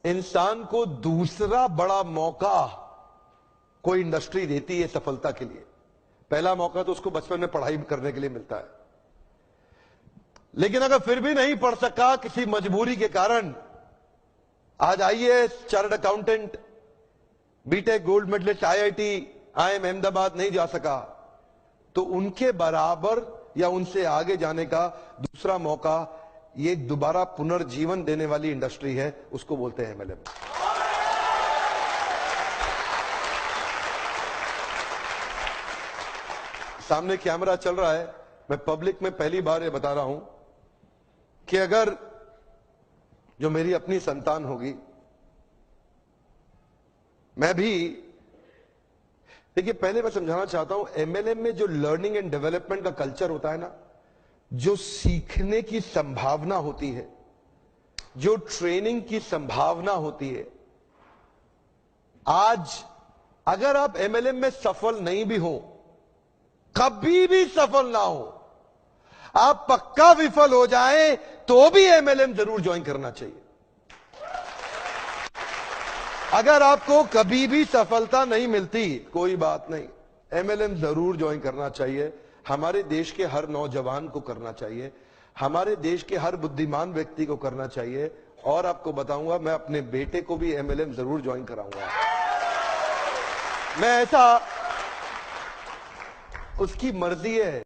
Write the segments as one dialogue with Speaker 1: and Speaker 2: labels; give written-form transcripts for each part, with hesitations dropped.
Speaker 1: इंसान को दूसरा बड़ा मौका कोई इंडस्ट्री देती है सफलता के लिए। पहला मौका तो उसको बचपन में पढ़ाई करने के लिए मिलता है, लेकिन अगर फिर भी नहीं पढ़ सका किसी मजबूरी के कारण, आज IAS, chartered accountant, BTech gold medalist, IIT, IIM Ahmedabad नहीं जा सका, तो उनके बराबर या उनसे आगे जाने का दूसरा मौका ये दोबारा पुनर्जीवन देने वाली इंडस्ट्री है, उसको बोलते हैं एमएलएम। सामने कैमरा चल रहा है, मैं पब्लिक में पहली बार ये बता रहा हूं कि अगर जो मेरी अपनी संतान होगी, मैं भी, देखिए पहले मैं समझाना चाहता हूं, एमएलएम में जो लर्निंग एंड डेवलपमेंट का कल्चर होता है ना, जो सीखने की संभावना होती है, जो ट्रेनिंग की संभावना होती है, आज अगर आप एमएलएम में सफल नहीं भी हो, कभी भी सफल ना हो, आप पक्का विफल हो जाएं, तो भी एमएलएम जरूर ज्वाइन करना चाहिए। अगर आपको कभी भी सफलता नहीं मिलती, कोई बात नहीं, एमएलएम जरूर ज्वाइन करना चाहिए। हमारे देश के हर नौजवान को करना चाहिए, हमारे देश के हर बुद्धिमान व्यक्ति को करना चाहिए। और आपको बताऊंगा, मैं अपने बेटे को भी एमएलएम जरूर ज्वाइन कराऊंगा। मैं ऐसा, उसकी मर्जी है।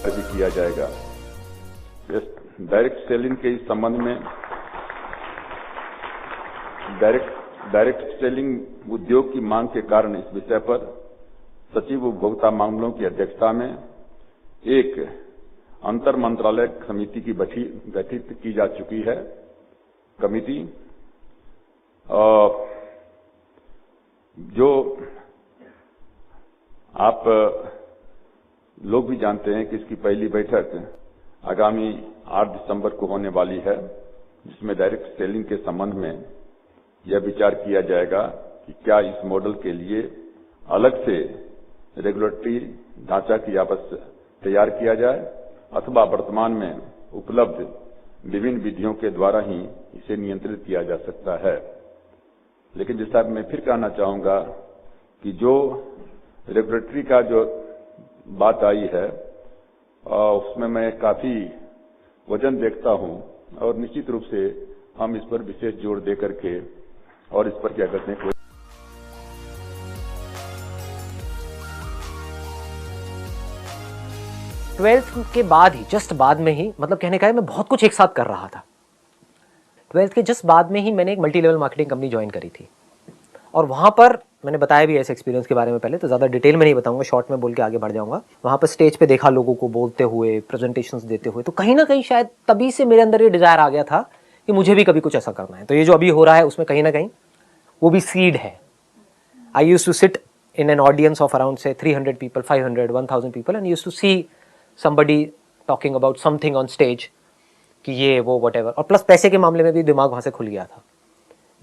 Speaker 2: किया जाएगा। डायरेक्ट सेलिंग के इस संबंध में डायरेक्ट सेलिंग उद्योग की मांग के कारण इस विषय पर सचिव उपभोक्ता मामलों की अध्यक्षता में एक अंतर मंत्रालय समिति की गठित की जा चुकी है। कमिटी जो आप लोग भी जानते हैं कि इसकी पहली बैठक आगामी 8 दिसंबर को होने वाली है, जिसमें डायरेक्ट सेलिंग के संबंध में यह विचार किया जाएगा कि क्या इस मॉडल के लिए अलग से रेगुलेटरी ढांचा की आपस तैयार किया जाए, अथवा वर्तमान में उपलब्ध विभिन्न विधियों के द्वारा ही इसे नियंत्रित किया जा सकता है। लेकिन जैसा मैं फिर कहना चाहूंगा कि जो रेगुलेटरी का जो बात आई है, उसमें मैं काफी वजन देखता हूं, और निश्चित रूप से हम इस पर विशेष जोर दे करके और इस पर क्या करते हैं।
Speaker 3: 12th के बाद ही, जस्ट बाद में ही, मतलब कहने का है मैं बहुत कुछ एक साथ कर रहा था। 12th के जस्ट बाद में ही मैंने एक multi level marketing company join करी थी, और वहाँ पर मैंने बताया भी ऐसे एक्सपीरियंस के बारे में पहले, तो ज़्यादा डिटेल में नहीं बताऊंगा, शॉर्ट में बोल के आगे बढ़ जाऊंगा। वहाँ पर स्टेज पे देखा लोगों को बोलते हुए, प्रेजेंटेशंस देते हुए, तो कहीं ना कहीं शायद तभी से मेरे अंदर ये डिज़ायर आ गया था कि मुझे भी कभी कुछ ऐसा करना है। तो ये जो अभी हो रहा है उसमें कहीं ना कहीं वो भी सीड है। I used to sit in an audience of around से 300 people, 500, 1000 people, and used to see somebody talking about something on stage, कि ये वो व्हाटएवर। और प्लस पैसे के मामले में भी दिमाग वहाँ से खुल गया था।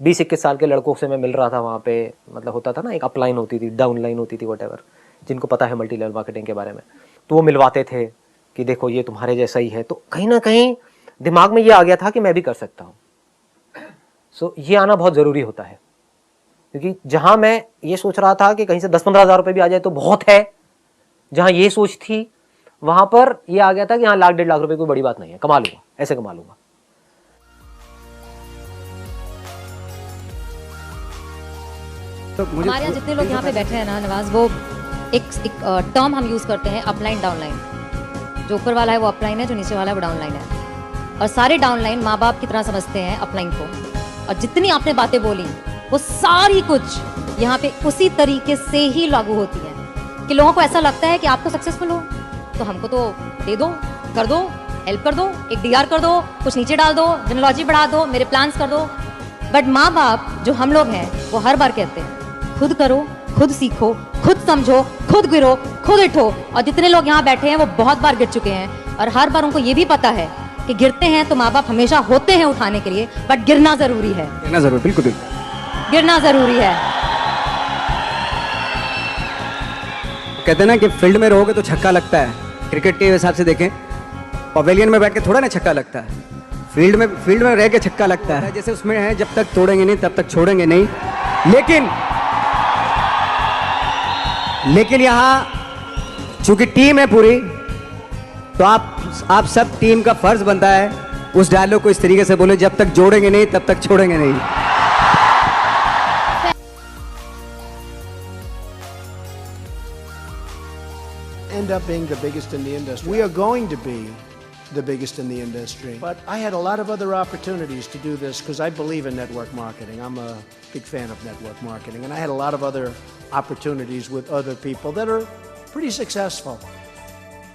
Speaker 3: 20-21 साल के लड़कों से मैं मिल रहा था वहाँ पे, मतलब होता था ना, एक अपलाइन होती थी, डाउन लाइन होती थी, व्हाटएवर, जिनको पता है मल्टी लेवल मार्केटिंग के बारे में, तो वो मिलवाते थे कि देखो ये तुम्हारे जैसा ही है। तो कहीं ना कहीं दिमाग में ये आ गया था कि मैं भी कर सकता हूँ। सो ये आना बहुत ज़रूरी होता है, क्योंकि जहाँ मैं ये सोच रहा था कि कहीं से 10-15 हज़ार रुपये भी आ जाए तो बहुत है, जहाँ ये सोच थी वहाँ पर ये आ गया था कि हाँ, 1-1.5 लाख रुपये कोई बड़ी बात नहीं है, कमा लूँगा, ऐसे कमा लूँगा।
Speaker 4: तो हमारे यहाँ जितने लोग यहाँ पे बैठे हैं ना नवाज, वो एक टर्म हम यूज करते हैं, अपलाइन डाउनलाइन। जो ऊपर वाला है वो अपलाइन है, जो नीचे वाला है वो डाउनलाइन है। और सारे डाउनलाइन माँ बाप की तरह समझते हैं अपलाइन को। और जितनी आपने बातें बोली वो सारी कुछ यहाँ पे उसी तरीके से ही लागू होती है कि लोगों को ऐसा लगता है कि आप तो सक्सेसफुल हो, तो हमको तो दे दो, कर दो, हेल्प कर दो, एक डीआर कर दो, कुछ नीचे डाल दो, जेनोलॉजी बढ़ा दो, मेरे प्लान्स कर दो। बट माँ बाप जो हम लोग हैं वो हर बार कहते हैं खुद करो, खुद सीखो, खुद समझो, खुद गिरो, खुद उठो। और जितने लोग यहाँ बैठे हैं वो बहुत बार गिर चुके हैं, और हर बार उनको ये भी पता है कि गिरते हैं तो माँ बाप हमेशा होते हैं उठाने के लिए, बट गिरना जरूरी है।
Speaker 5: गिरना जरूरी, बिल्कुल
Speaker 4: गिरना जरूरी है।
Speaker 5: कहते हैं ना कि फील्ड में रहोगे तो छक्का लगता है। क्रिकेट के हिसाब से देखें पवेलियन में बैठ के थोड़ा ना छक्का लगता है, फील्ड में रह के छक्का लगता है। जैसे उसमें है, जब तक तोड़ेंगे नहीं तब तक छोड़ेंगे नहीं। लेकिन यहाँ चूंकि टीम है पूरी, तो आप सब टीम का फर्ज बनता है उस डायलॉग को इस तरीके से बोले, जब तक जोड़ेंगे नहीं तब तक छोड़ेंगे नहीं।
Speaker 6: End up being the biggest in the industry. We are going to be the biggest in the industry. But I had a lot of other opportunities to do this because I believe in network marketing. I'm a big fan of network marketing. And I had a lot of other opportunities with other people that are pretty successful.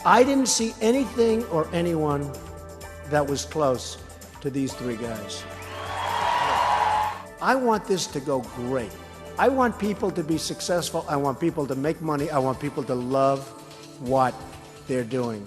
Speaker 6: I didn't see anything or anyone that was close to these three guys. I want this to go great. I want people to be successful. I want people to make money. I want people to love what they're doing.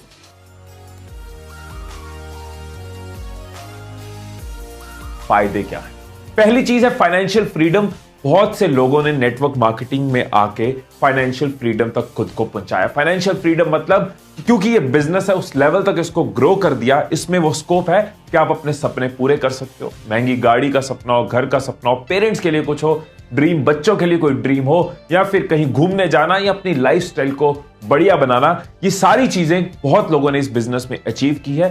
Speaker 7: फायदे क्या है? पहली चीज है financial freedom. बहुत से लोगों ने नेटवर्क मार्केटिंग में आके फाइनेंशियल फ्रीडम तक खुद को पहुंचाया। फाइनेंशियल फ्रीडम मतलब क्योंकि ये बिजनेस है, उस लेवल तक इसको ग्रो कर दिया। इसमें वो स्कोप है कि आप अपने सपने पूरे कर सकते हो। महंगी गाड़ी का सपना हो, घर का सपना हो, पेरेंट्स के लिए कुछ हो, ड्रीम, बच्चों के लिए कोई ड्रीम हो, या फिर कहीं घूमने जाना या अपनी लाइफस्टाइल को बढ़िया बनाना, ये सारी चीजें बहुत लोगों ने इस बिजनेस में अचीव की है।